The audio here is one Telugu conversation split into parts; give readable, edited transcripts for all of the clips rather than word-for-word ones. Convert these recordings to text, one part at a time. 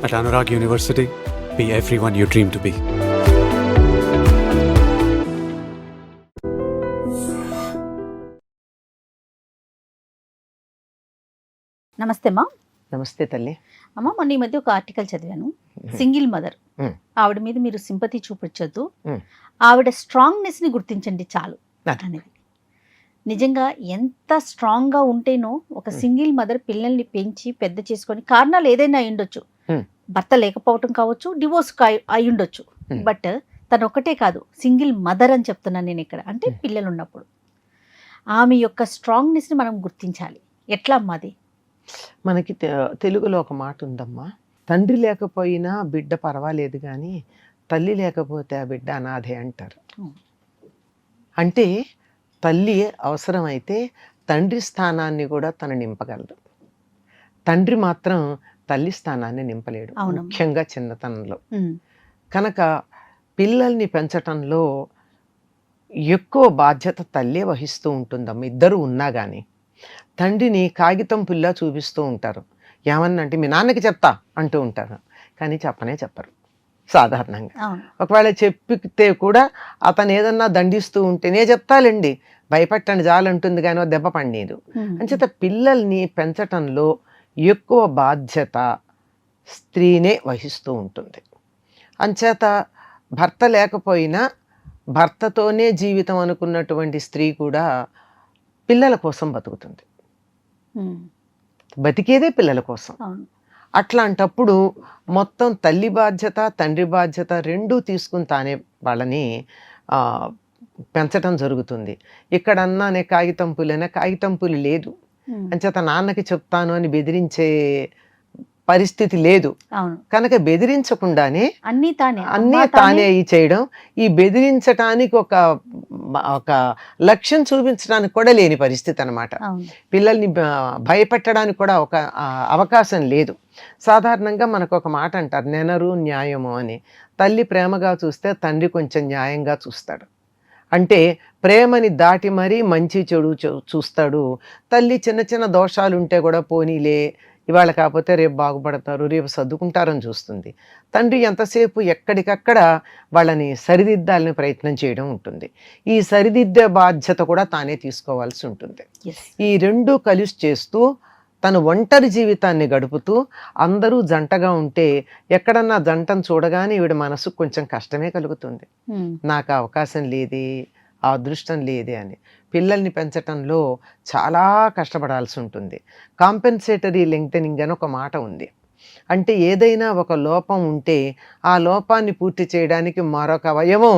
At Anurag University, be everyone you dream to be. నమస్తే అమ్మా. నమస్తే తల్లి. అమ్మ, మొన్న ఈ మధ్య ఒక ఆర్టికల్ చదివాను. సింగిల్ మదర్, ఆవిడ మీద మీరు సింపతి చూపించొద్దు, ఆవిడ స్ట్రాంగ్నెస్ ని గుర్తించండి చాలు అనేది. నిజంగా ఎంత స్ట్రాంగ్ గా ఉంటేనో ఒక సింగిల్ మదర్ పిల్లల్ని పెంచి పెద్ద చేసుకొని, కారణాలు ఏదైనా అయి ఉండొచ్చు, భర్త లేకపోవటం కావచ్చు, డివోర్స్ అయి ఉండొచ్చు, బట్ తను ఒక్కటే కాదు, సింగిల్ మదర్ అని చెప్తున్నాను నేను ఇక్కడ. అంటే పిల్లలు ఉన్నప్పుడు ఆమె యొక్క స్ట్రాంగ్నెస్ ని మనం గుర్తించాలి. ఎట్లా అమ్మా అది? మనకి తెలుగులో ఒక మాట ఉందమ్మా, తండ్రి లేకపోయినా బిడ్డ పర్వాలేదు కానీ తల్లి లేకపోతే ఆ బిడ్డ అనాథే అంటారు. అంటే తల్లి అవసరమైతే తండ్రి స్థానాన్ని కూడా తను నింపగలదు, తండ్రి మాత్రం తల్లి స్థానాన్ని నింపలేడు, ముఖ్యంగా చిన్నతనంలో. కనుక పిల్లల్ని పెంచటంలో ఎక్కువ బాధ్యత తల్లే వహిస్తూ ఉంటుందమ్మ. ఇద్దరు ఉన్నా కానీ తండ్రిని కాగితం పుల్లా చూపిస్తూ ఉంటారు. ఏమన్నంటే మీ నాన్నకి చెప్తా అంటూ ఉంటారు, కానీ చెప్పరు సాధారణంగా. ఒకవేళ చెప్పితే కూడా అతను ఏదన్నా దండిస్తూ ఉంటే నే చెప్తాలేండి, భయపెట్టండి జాలంటుంది, కానీ దెబ్బ పడనీదు. అంచేత పిల్లల్ని పెంచటంలో ఎక్కువ బాధ్యత స్త్రీనే వహిస్తూ ఉంటుంది. అంచేత భర్త లేకపోయినా భర్తతోనే జీవితం అనుకున్నటువంటి స్త్రీ కూడా పిల్లల కోసం బతుకుతుంది, బతికేదే పిల్లల కోసం. అట్లాంటప్పుడు మొత్తం తల్లి బాధ్యత తండ్రి బాధ్యత రెండూ తీసుకుని తానే వాళ్ళని పెంచటం జరుగుతుంది. ఇక్కడన్నా నే కాగితం పులి లేదు, అంచేత నాన్నకి చెప్తాను అని బెదిరించే పరిస్థితి లేదు. కనుక బెదిరించకుండానే అన్నీ తానే చేయడం, ఈ బెదిరించటానికి ఒక లక్ష్యం చూపించడానికి కూడా లేని పరిస్థితి అన్నమాట. పిల్లల్ని భయపెట్టడానికి కూడా ఒక అవకాశం లేదు. సాధారణంగా మనకు ఒక మాట అంటారు, నెనరు న్యాయము అని. తల్లి ప్రేమగా చూస్తే తండ్రి కొంచెం న్యాయంగా చూస్తాడు. అంటే ప్రేమని దాటి మరీ మంచి చెడు చూస్తాడు. తల్లి చిన్న చిన్న దోషాలు ఉంటే కూడా పోనీలే, ఇవాళ కాకపోతే రేపు బాగుపడతారు, రేపు సర్దుకుంటారని చూస్తుంది. తండ్రి ఎంతసేపు ఎక్కడికక్కడ వాళ్ళని సరిదిద్దాలని ప్రయత్నం చేయడం ఉంటుంది. ఈ సరిదిద్దే బాధ్యత కూడా తానే తీసుకోవాల్సి ఉంటుంది. ఈ రెండూ కలిసి చేస్తూ తను ఒంటరి జీవితాన్ని గడుపుతూ అందరూ జంటగా ఉంటే ఎక్కడన్నా జంటను చూడగానే ఈవిడ మనసుకు కొంచెం కష్టమే కలుగుతుంది. నాకు అవకాశం లేదే, ఆ అదృష్టం లేదే అని. పిల్లల్ని పెంచటంలో చాలా కష్టపడాల్సి ఉంటుంది. కాంపెన్సేటరీ లెంగ్తెనింగ్ అని ఒక మాట ఉంది. అంటే ఏదైనా ఒక లోపం ఉంటే ఆ లోపాన్ని పూర్తి చేయడానికి మరొక అవయవం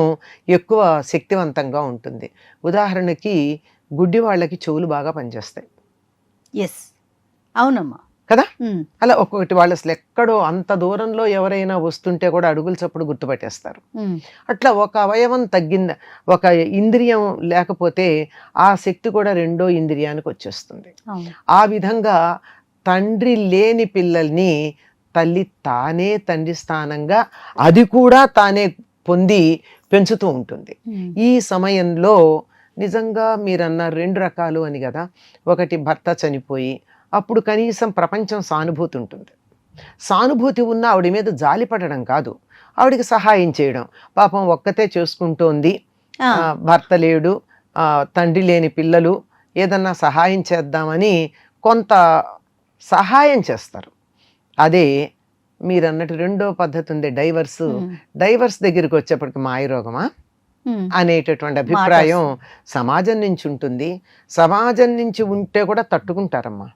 ఎక్కువ శక్తివంతంగా ఉంటుంది. ఉదాహరణకి గుడ్డి వాళ్ళకి చెవులు బాగా పనిచేస్తాయి. ఎస్, అవునమ్మా, కదా. అలా ఒక్కొక్కటి వాళ్ళు అసలు ఎక్కడో అంత దూరంలో ఎవరైనా వస్తుంటే కూడా అడుగులు చప్పుడు గుర్తుపట్టేస్తారు. అట్లా ఒక అవయవం తగ్గింది, ఒక ఇంద్రియం లేకపోతే ఆ శక్తి కూడా రెండో ఇంద్రియానికి వచ్చేస్తుంది. ఆ విధంగా తండ్రి లేని పిల్లల్ని తల్లి తానే తండ్రి స్థానంగా అది కూడా తానే పొంది పెంచుతూ ఉంటుంది. ఈ సమయంలో నిజంగా మీరన్నారు 2 రకాలు అని కదా. ఒకటి భర్త చనిపోయి అప్పుడు కనీసం ప్రపంచం సానుభూతి ఉంటుంది. సానుభూతి ఉన్న ఆవిడ మీద జాలి పడడం కాదు, ఆవిడికి సహాయం చేయడం. పాపం ఒక్కతే చేసుకుంటోంది, భర్త లేడు, తండ్రి లేని పిల్లలు, ఏదన్నా సహాయం చేద్దామని కొంత సహాయం చేస్తారు. అదే మీరు అన్నట్టు రెండో పద్ధతి ఉంది, డైవర్స్ దగ్గరికి వచ్చేప్పటికి మాయరోగమా అనేటటువంటి అభిప్రాయం సమాజం నుంచి ఉంటుంది. సమాజం నుంచి ఉంటే కూడా తట్టుకుంటారమ్మా.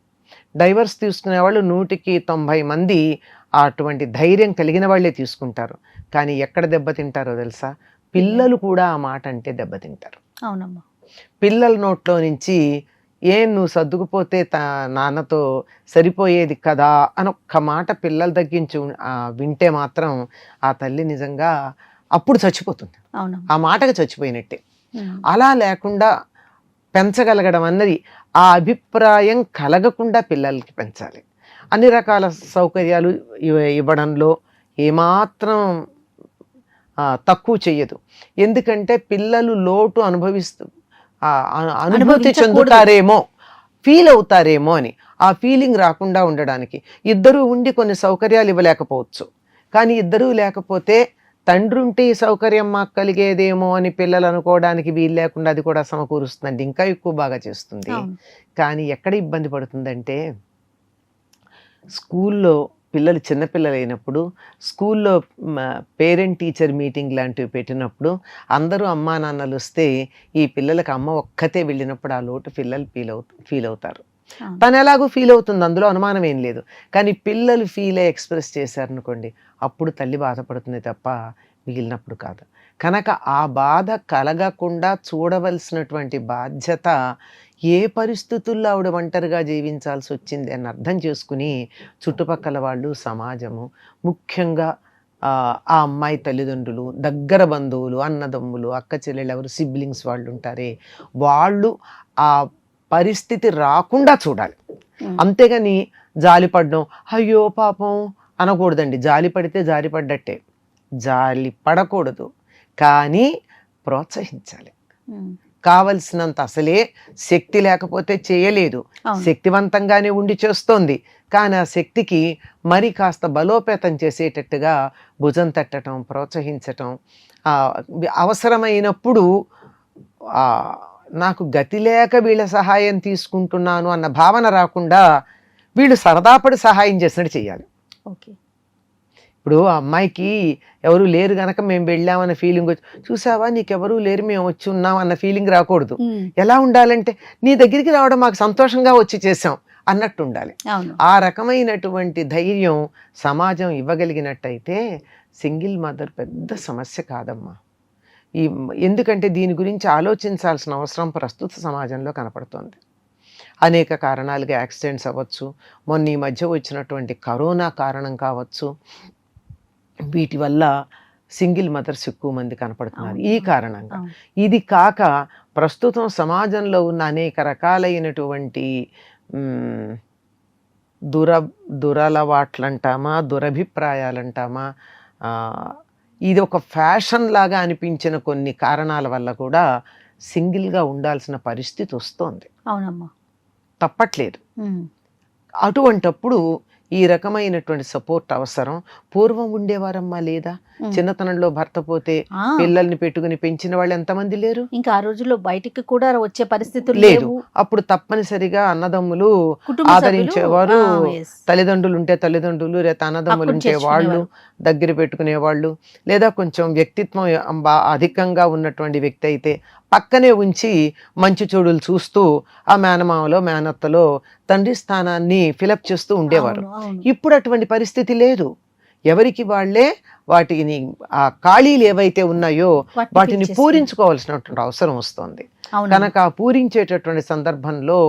డైవర్స్ తీసుకునే వాళ్ళు 100కి 90 మంది అటువంటి ధైర్యం కలిగిన వాళ్ళే తీసుకుంటారు. కానీ ఎక్కడ దెబ్బతింటారో తెలుసా? పిల్లలు కూడా ఆ మాట అంటే దెబ్బతింటారు. అవునమ్మా. పిల్లల నోట్లో నుంచి నువ్వు సర్దుకుపోతే నాన్నతో సరిపోయేది కదా అని ఒక్క మాట పిల్లల తగ్గించి వింటే మాత్రం ఆ తల్లి నిజంగా అప్పుడు చచ్చిపోతుంది, ఆ మాటగా చచ్చిపోయినట్టే. అలా లేకుండా పెంచగలగడం అన్నది, ఆ అభిప్రాయం కలగకుండా పిల్లలకి పెంచాలి. అన్ని రకాల సౌకర్యాలు ఇవ్వడంలో ఏమాత్రం తక్కువ చెయ్యదు. ఎందుకంటే పిల్లలు లోటు అనుభూతి చెందుతారేమో, ఫీల్ అవుతారేమో అని. ఆ ఫీలింగ్ రాకుండా ఉండడానికి ఇద్దరూ ఉండి కొన్ని సౌకర్యాలు ఇవ్వలేకపోవచ్చు, కానీ ఇద్దరూ లేకపోతే తండ్రి ఉంటే ఈ సౌకర్యం మాకు కలిగేదేమో అని పిల్లలు అనుకోవడానికి వీలు లేకుండా అది కూడా సమకూరుస్తుందండి, ఇంకా ఎక్కువ బాగా చేస్తుంది. కానీ ఎక్కడ ఇబ్బంది పడుతుందంటే స్కూల్లో పిల్లలు చిన్నపిల్లలు అయినప్పుడు స్కూల్లో పేరెంట్ టీచర్ మీటింగ్ లాంటివి పెట్టినప్పుడు అందరూ అమ్మా నాన్నలు వస్తే ఈ పిల్లలకి అమ్మ ఒక్కతే వెళ్ళినప్పుడు ఆ లోటు పిల్లలు ఫీల్ అవుతారు. తను ఎలాగో ఫీల్ అవుతుంది, అందులో అనుమానం ఏం లేదు. కానీ పిల్లలు ఫీల్ అయ్యి ఎక్స్ప్రెస్ చేశారనుకోండి, అప్పుడు తల్లి బాధపడుతుంది తప్ప మిగిలినప్పుడు కాదు. కనుక ఆ బాధ కలగకుండా చూడవలసినటువంటి బాధ్యత ఏ పరిస్థితుల్లో ఆవిడ ఒంటరిగా జీవించాల్సి వచ్చింది అని అర్థం చేసుకుని చుట్టుపక్కల వాళ్ళు, సమాజము, ముఖ్యంగా ఆ అమ్మాయి తల్లిదండ్రులు, దగ్గర బంధువులు, అన్నదమ్ములు, అక్క చెల్లెళ్ళు, ఎవరు సిబ్లింగ్స్ వాళ్ళు ఉంటారే, వాళ్ళు ఆ పరిస్థితి రాకుండా చూడాలి. అంతేగాని జాలిపడడం, అయ్యో పాపం అనకూడదండి. జాలి పడితే జాలి పడ్డట్టే, జాలి పడకూడదు, కానీ ప్రోత్సహించాలి. కావలసినంత, అసలే శక్తి లేకపోతే చేయలేదు, శక్తివంతంగానే ఉండి చేస్తోంది, కానీ ఆ శక్తికి మరి కాస్త బలోపేతం చేసేటట్టుగా భుజం తట్టడం, ప్రోత్సహించటం, అవసరమైనప్పుడు నాకు గతి లేక వీళ్ళ సహాయం తీసుకుంటున్నాను అన్న భావన రాకుండా వీళ్ళు సరదాపడి సహాయం చేసినట్టు చేయాలి. ఓకే, ఇప్పుడు ఆ అమ్మాయికి ఎవరు లేరు గనక మేము వెళ్ళామన్న ఫీలింగ్ వచ్చి, చూసావా నీకెవరూ లేరు మేము వచ్చి ఉన్నాం అన్న ఫీలింగ్ రాకూడదు. ఎలా ఉండాలంటే, నీ దగ్గరికి రావడం మాకు సంతోషంగా వచ్చి చేసాం అన్నట్టు ఉండాలి. ఆ రకమైనటువంటి ధైర్యం సమాజం ఇవ్వగలిగినట్టయితే సింగిల్ మదర్ పెద్ద సమస్య కాదమ్మా. ఎందుకంటే దీని గురించి ఆలోచించాల్సిన అవసరం ప్రస్తుత సమాజంలో కనపడుతోంది. అనేక కారణాలుగా యాక్సిడెంట్స్ అవ్వచ్చు, మొన్న ఈ మధ్య వచ్చినటువంటి కరోనా కారణం కావచ్చు, వీటి వల్ల సింగిల్ మదర్స్ ఎక్కువ మంది కనపడుతున్నారు ఈ కారణంగా. ఇది కాక ప్రస్తుతం సమాజంలో ఉన్న అనేక రకాలైనటువంటి దురలవాట్లంటామా, దురభిప్రాయాలంటామా, ఇది ఒక ఫ్యాషన్ లాగా అనిపించిన కొన్ని కారణాల వల్ల కూడా సింగిల్గా ఉండాల్సిన పరిస్థితి వస్తోంది. అవునమ్మా, తప్పట్లేదు. అటువంటప్పుడు ఈ రకమైనటువంటి సపోర్ట్ అవసరం. పూర్వం ఉండేవారమ్మా లేదా? చిన్నతనంలో భర్త పోతే పిల్లల్ని పెట్టుకుని పెంచిన వాళ్ళు ఎంతమంది లేరు? ఇంకా ఆ రోజుల్లో బయటికి కూడా వచ్చే పరిస్థితులు లేదు. అప్పుడు తప్పనిసరిగా అన్నదమ్ములు ఆదరించేవారు, తల్లిదండ్రులు ఉంటే తల్లిదండ్రులు, లేదా అన్నదమ్ములు ఉంటే వాళ్ళు దగ్గర పెట్టుకునేవాళ్ళు, లేదా కొంచెం వ్యక్తిత్వం అధికంగా ఉన్నటువంటి వ్యక్తి అయితే పక్కనే ఉంచి మంచి చెడులు చూస్తూ ఆ మేనమామలో మేనత్తలో తండ్రి స్థానాన్ని ఫిలప్ చేస్తూ ఉండేవారు. ఇప్పుడు అటువంటి పరిస్థితి లేదు. ఎవరికి వాళ్ళే వాటిని, ఆ ఖాళీలు ఏవైతే ఉన్నాయో వాటిని పూరించుకోవాల్సినటువంటి అవసరం వస్తుంది. కనుక ఆ పూరించేటటువంటి సందర్భంలో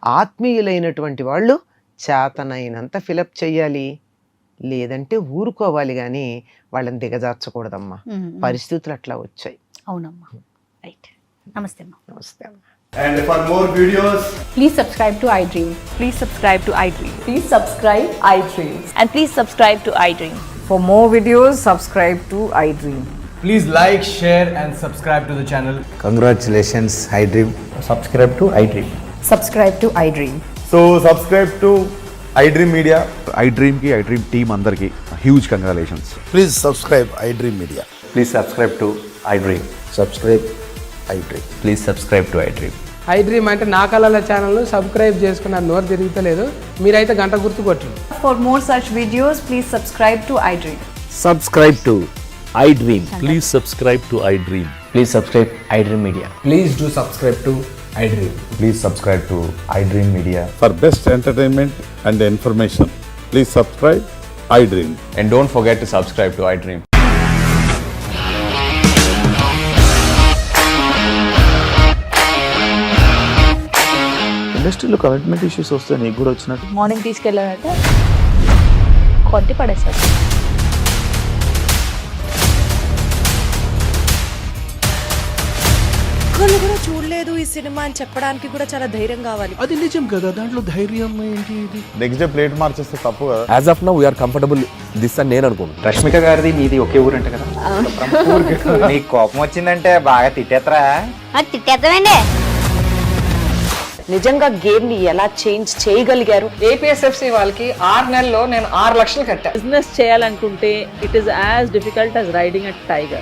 ఆత్మీయులైనటువంటి వాళ్ళు చేతనైనంత ఫిలప్ చెయ్యాలి, లేదంటే ఊరుకోవాలి, కానీ వాళ్ళని దిగజార్చకూడదమ్మా. పరిస్థితులు అట్లా వచ్చాయి. అవునమ్మా, రైట్. నమస్తే అమ్మా. నమస్తే అమ్మా. And for more videos, please subscribe to iDream. Please subscribe to iDream. Please subscribe iDream. And please subscribe to iDream. For more videos, subscribe to iDream. please like, share and subscribe to the channel. Congratulations, iDream. Subscribe to iDream. Subscribe to iDream. So subscribe to iDream Media. iDream ki iDream team andarki huge congratulations. Please subscribe iDream Media. Please subscribe to iDream. Subscribe iDream. Please subscribe to iDream. iDream అంటే నా కళల ఛానల్ను సబ్స్క్రైబ్ చేసుకున్న నోరు తిరుగుతలేదు, మీరైతే గంట గుర్తు కొట్టండి. For more such videos, please subscribe to iDream. Subscribe to iDream. Please subscribe to iDream. Please subscribe iDream Media. Please do subscribe to iDream. Please subscribe to iDream Media. For best entertainment and information, please subscribe iDream. And don't forget to subscribe to iDream. ఇండస్ట్రీలో కమిట్మెంట్ ఇష్యూస్ వస్తే నీకు కూడా వచ్చినట్టు మార్నింగ్ తీసుకెళ్ళాలంటే కొట్టి పడేస్తారు. ఒక్కళ్ళు కూడా చూడలేదు ఈ సినిమా అని చెప్పడానికి కూడా చాలా ధైర్యం కావాలి. అది నిజం కదా, దాంట్లో ధైర్యం ఏంటి? నెక్స్ట్ డే ప్లేట్ మార్చేస్తే తప్పు కదా. As of now we are comfortable this అని నేను అనుకుంటున్నాను. రష్మిక గారిది మీది ఒకే ఊరు అంట కదా? నీకు కోపం వచ్చిందంటే బాగా తిట్టేత్తరా? తిట్టేద్దామండి. నిజంగా గేమ్ ని ఎలా చేంజ్ చేయగలిగారు? ఏపీఎస్ఎఫ్సి వాళ్ళకి 6 నెలల్లో నేను 6 లక్షలు కట్టా. బిజినెస్ చేయాలనుకుంటే it is as difficult as riding a tiger.